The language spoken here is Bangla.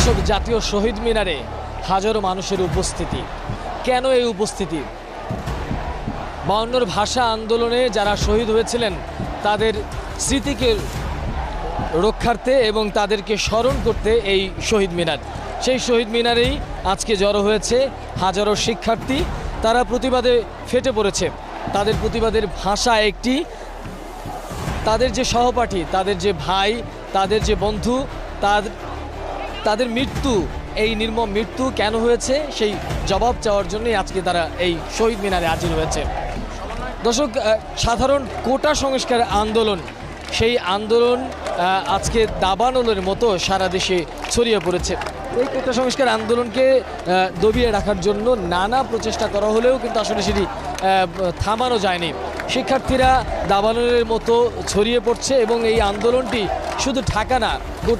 দর্শক, জাতীয় শহীদ মিনারে হাজারো মানুষের উপস্থিতি। কেন এই উপস্থিতি? 52 ভাষা আন্দোলনে যারা শহীদ হয়েছিলেন তাদের স্মৃতিকে রক্ষার্থে এবং তাদেরকে স্মরণ করতে এই শহীদ মিনার। সেই শহীদ মিনারেই আজকে জড়ো হয়েছে হাজারো শিক্ষার্থী। তারা প্রতিবাদে ফেটে পড়েছে। তাদের প্রতিবাদের ভাষা একটি, তাদের যে সহপাঠী, তাদের যে ভাই, তাদের যে বন্ধু, তাদের মৃত্যু, এই নির্মম মৃত্যু কেন হয়েছে সেই জবাব চাওয়ার জন্যই আজকে তারা এই শহীদ মিনারে হাজির হয়েছে। দর্শক, সাধারণ কোটা সংস্কার আন্দোলন, সেই আন্দোলন আজকে দাবানলের মতো সারা দেশে ছড়িয়ে পড়েছে। এই কোটা সংস্কার আন্দোলনকে দবিয়ে রাখার জন্য নানা প্রচেষ্টা করা হলেও কিন্তু আসলে সেটি থামানো যায়নি। শিক্ষার্থীরা দাবানলের মতো ছড়িয়ে পড়ছে এবং এই আন্দোলনটি শুধু ঢাকা না, গোটা